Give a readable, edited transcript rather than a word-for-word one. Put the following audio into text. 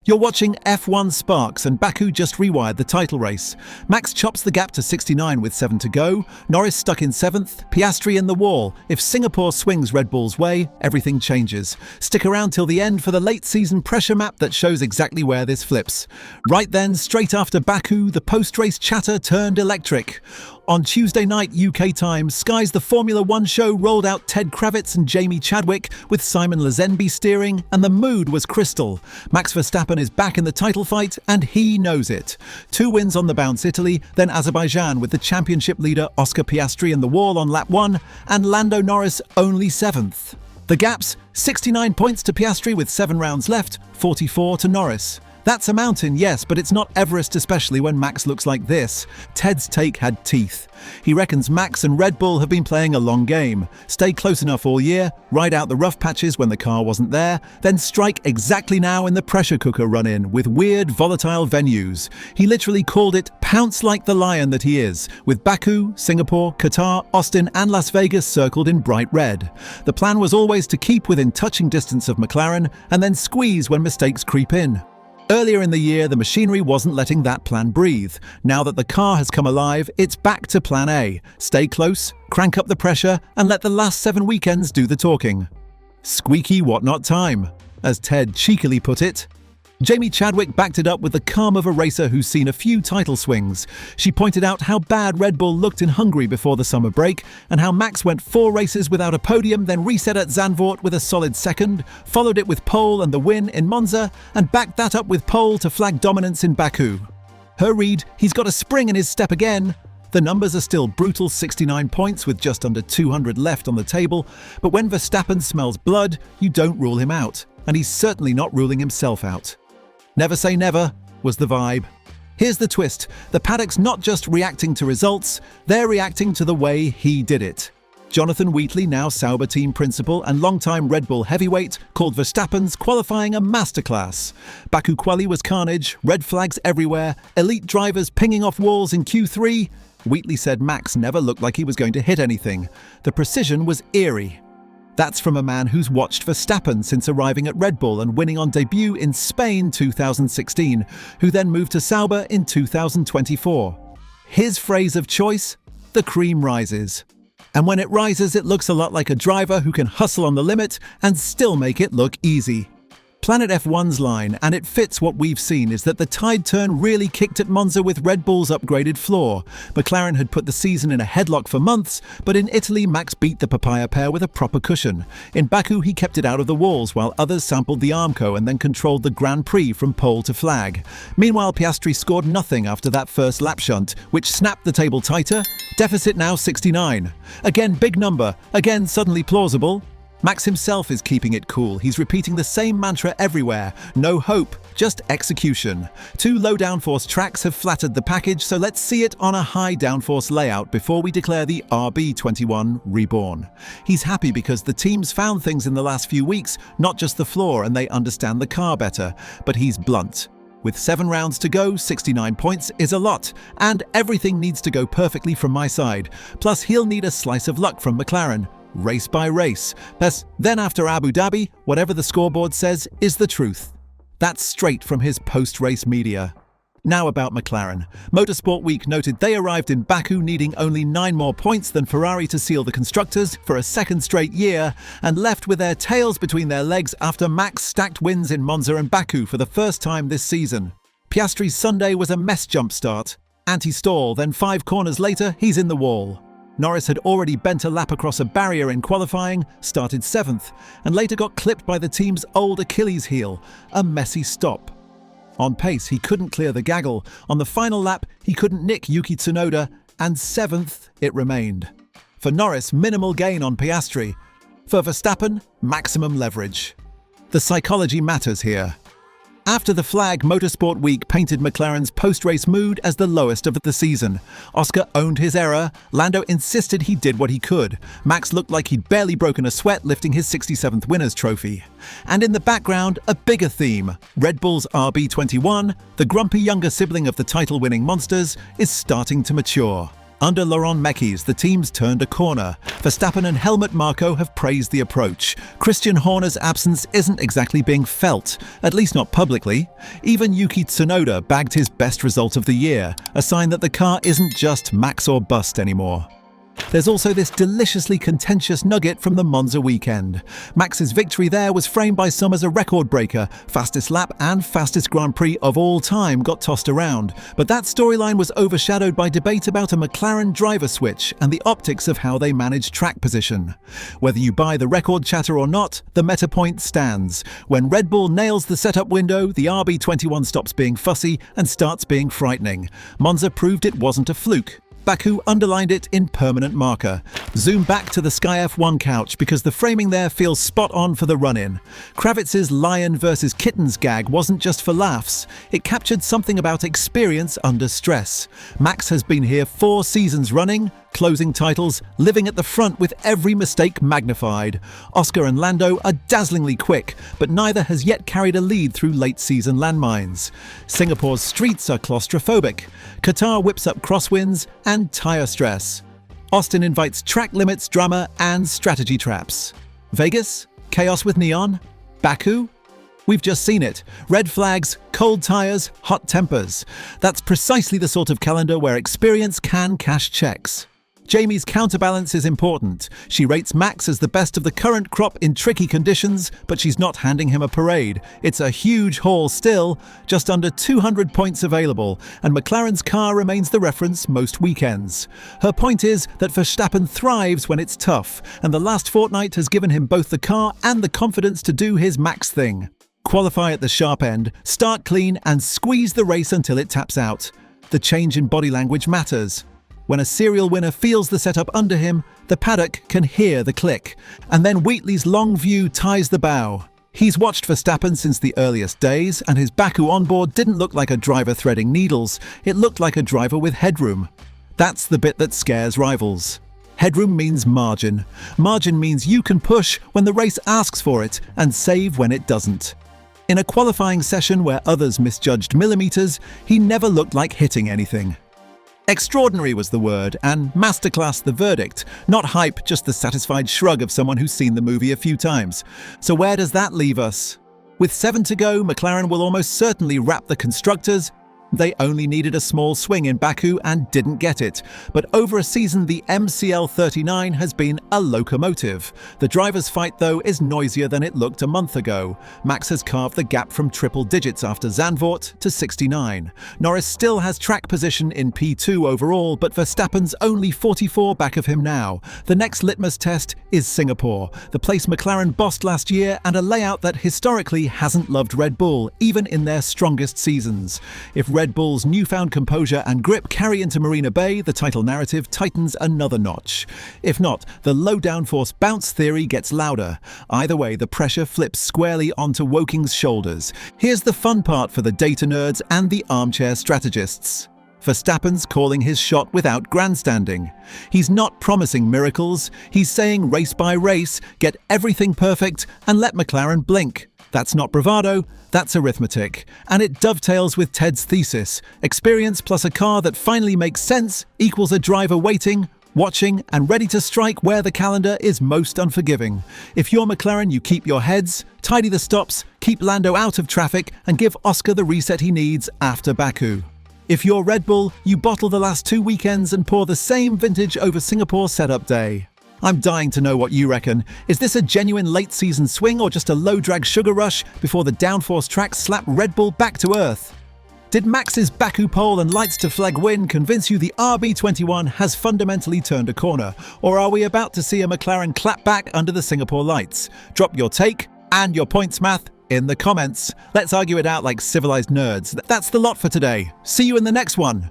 You're watching F1 Sparks, and Baku just rewired the title race. Max chops the gap to 69 with 7 to go, Norris stuck in 7th, Piastri in the wall. If Singapore swings Red Bull's way, everything changes. Stick around till the end for the late season pressure map that shows exactly where this flips. Right then, straight after Baku, the post-race chatter turned electric. On Tuesday night UK time, Sky's The Formula One show rolled out Ted Kravitz and Jamie Chadwick with Simon Lazenby steering, and the mood was crystal. Max Verstappen is back in the title fight, and he knows it. 2 wins on the bounce Italy, then Azerbaijan with the championship leader Oscar Piastri in the wall on lap 1, and Lando Norris only 7th. The gaps, 69 points to Piastri with 7 rounds left, 44 to Norris. That's a mountain, yes, but it's not Everest, especially when Max looks like this. Ted's take had teeth. He reckons Max and Red Bull have been playing a long game. Stay close enough all year, ride out the rough patches when the car wasn't there, then strike exactly now in the pressure cooker run-in with weird, volatile venues. He literally called it pounce like the lion that he is, with Baku, Singapore, Qatar, Austin and Las Vegas circled in bright red. The plan was always to keep within touching distance of McLaren and then squeeze when mistakes creep in. Earlier in the year, the machinery wasn't letting that plan breathe. Now that the car has come alive, it's back to plan A. Stay close, crank up the pressure, and let the last 7 weekends do the talking. Squeaky whatnot time, as Ted cheekily put it. Jamie Chadwick backed it up with the calm of a racer who's seen a few title swings. She pointed out how bad Red Bull looked in Hungary before the summer break, and how Max went 4 races without a podium, then reset at Zandvoort with a solid second, followed it with pole and the win in Monza, and backed that up with pole to flag dominance in Baku. Her read, he's got a spring in his step again. The numbers are still brutal 69 points with just under 200 left on the table, but when Verstappen smells blood, you don't rule him out, and he's certainly not ruling himself out. Never say never was the vibe. Here's the twist. The paddock's not just reacting to results, they're reacting to the way he did it. Jonathan Wheatley, now Sauber team principal and longtime Red Bull heavyweight, called Verstappen's qualifying a masterclass. Baku quali was carnage, red flags everywhere, elite drivers pinging off walls in Q3. Wheatley said Max never looked like he was going to hit anything. The precision was eerie. That's from a man who's watched Verstappen since arriving at Red Bull and winning on debut in Spain 2016, who then moved to Sauber in 2024. His phrase of choice? The cream rises. And when it rises, it looks a lot like a driver who can hustle on the limit and still make it look easy. Planet F1's line, and it fits what we've seen, is that the tide turn really kicked at Monza with Red Bull's upgraded floor. McLaren had put the season in a headlock for months, but in Italy Max beat the papaya pair with a proper cushion. In Baku he kept it out of the walls while others sampled the Armco and then controlled the Grand Prix from pole to flag. Meanwhile Piastri scored nothing after that first lap shunt, which snapped the table tighter. Deficit now 69. Again big number, again suddenly plausible. Max himself is keeping it cool. He's repeating the same mantra everywhere. No hope, just execution. 2 low downforce tracks have flattered the package, so let's see it on a high downforce layout before we declare the RB21 reborn. He's happy because the team's found things in the last few weeks, not just the floor, and they understand the car better. But he's blunt. With 7 rounds to go, 69 points is a lot, and everything needs to go perfectly from my side. Plus he'll need a slice of luck from McLaren. Race by race. Then after Abu Dhabi, whatever the scoreboard says is the truth. That's straight from his post-race media. Now about McLaren. Motorsport Week noted they arrived in Baku needing only 9 more points than Ferrari to seal the constructors for a second straight year, and left with their tails between their legs after Max stacked wins in Monza and Baku for the first time this season. Piastri's Sunday was a mess jump start. Anti-stall, then 5 corners later, he's in the wall. Norris had already bent a lap across a barrier in qualifying, started 7th, and later got clipped by the team's old Achilles heel, a messy stop. On pace, he couldn't clear the gaggle. On the final lap, he couldn't nick Yuki Tsunoda, and 7th it remained. For Norris, minimal gain on Piastri. For Verstappen, maximum leverage. The psychology matters here. After the flag, Motorsport Week painted McLaren's post-race mood as the lowest of the season. Oscar owned his error. Lando insisted he did what he could. Max looked like he'd barely broken a sweat lifting his 67th winner's trophy. And in the background, a bigger theme. Red Bull's RB21, the grumpy younger sibling of the title-winning monsters, is starting to mature. Under Laurent Mekies, the teams turned a corner. Verstappen and Helmut Marko have praised the approach. Christian Horner's absence isn't exactly being felt, at least not publicly. Even Yuki Tsunoda bagged his best result of the year, a sign that the car isn't just max or bust anymore. There's also this deliciously contentious nugget from the Monza weekend. Max's victory there was framed by some as a record breaker. Fastest lap and fastest Grand Prix of all time got tossed around. But that storyline was overshadowed by debate about a McLaren driver switch and the optics of how they manage track position. Whether you buy the record chatter or not, the meta point stands. When Red Bull nails the setup window, the RB21 stops being fussy and starts being frightening. Monza proved it wasn't a fluke. Baku underlined it in permanent marker. Zoom back to the Sky F1 couch because the framing there feels spot on for the run-in. Kravitz's lion versus kittens gag wasn't just for laughs. It captured something about experience under stress. Max has been here 4 seasons running, closing titles, living at the front with every mistake magnified. Oscar and Lando are dazzlingly quick, but neither has yet carried a lead through late-season landmines. Singapore's streets are claustrophobic. Qatar whips up crosswinds and tyre stress. Austin invites track limits, drama, and strategy traps. Vegas? Chaos with neon? Baku? We've just seen it. Red flags, cold tyres, hot tempers. That's precisely the sort of calendar where experience can cash checks. Jamie's counterbalance is important. She rates Max as the best of the current crop in tricky conditions, but she's not handing him a parade. It's a huge haul still, just under 200 points available, and McLaren's car remains the reference most weekends. Her point is that Verstappen thrives when it's tough, and the last fortnight has given him both the car and the confidence to do his Max thing. Qualify at the sharp end, start clean, and squeeze the race until it taps out. The change in body language matters. When a serial winner feels the setup under him, the paddock can hear the click. And then Wheatley's long view ties the bow. He's watched Verstappen since the earliest days, and his Baku onboard didn't look like a driver threading needles. It looked like a driver with headroom. That's the bit that scares rivals. Headroom means margin. Margin means you can push when the race asks for it and save when it doesn't. In a qualifying session where others misjudged millimeters, he never looked like hitting anything. Extraordinary was the word, and masterclass the verdict. Not hype, just the satisfied shrug of someone who's seen the movie a few times. So where does that leave us? With 7 to go, McLaren will almost certainly wrap the constructors. They only needed a small swing in Baku and didn't get it. But over a season, the MCL39 has been a locomotive. The driver's fight, though, is noisier than it looked a month ago. Max has carved the gap from triple digits after Zandvoort to 69. Norris still has track position in P2 overall, but Verstappen's only 44 back of him now. The next litmus test is Singapore, the place McLaren bossed last year and a layout that historically hasn't loved Red Bull, even in their strongest seasons. If Red Bull's newfound composure and grip carry into Marina Bay, the title narrative tightens another notch. If not, the low downforce bounce theory gets louder. Either way, the pressure flips squarely onto Woking's shoulders. Here's the fun part for the data nerds and the armchair strategists. Verstappen's calling his shot without grandstanding. He's not promising miracles. He's saying race by race, get everything perfect and let McLaren blink. That's not bravado, that's arithmetic. And it dovetails with Ted's thesis. Experience plus a car that finally makes sense equals a driver waiting, watching, and ready to strike where the calendar is most unforgiving. If you're McLaren, you keep your heads, tidy the stops, keep Lando out of traffic, and give Oscar the reset he needs after Baku. If you're Red Bull, you bottle the last 2 weekends and pour the same vintage over Singapore setup day. I'm dying to know what you reckon. Is this a genuine late-season swing or just a low-drag sugar rush before the downforce tracks slap Red Bull back to earth? Did Max's Baku pole and lights to flag win convince you the RB21 has fundamentally turned a corner? Or are we about to see a McLaren clap back under the Singapore lights? Drop your take and your points math in the comments. Let's argue it out like civilized nerds. That's the lot for today. See you in the next one.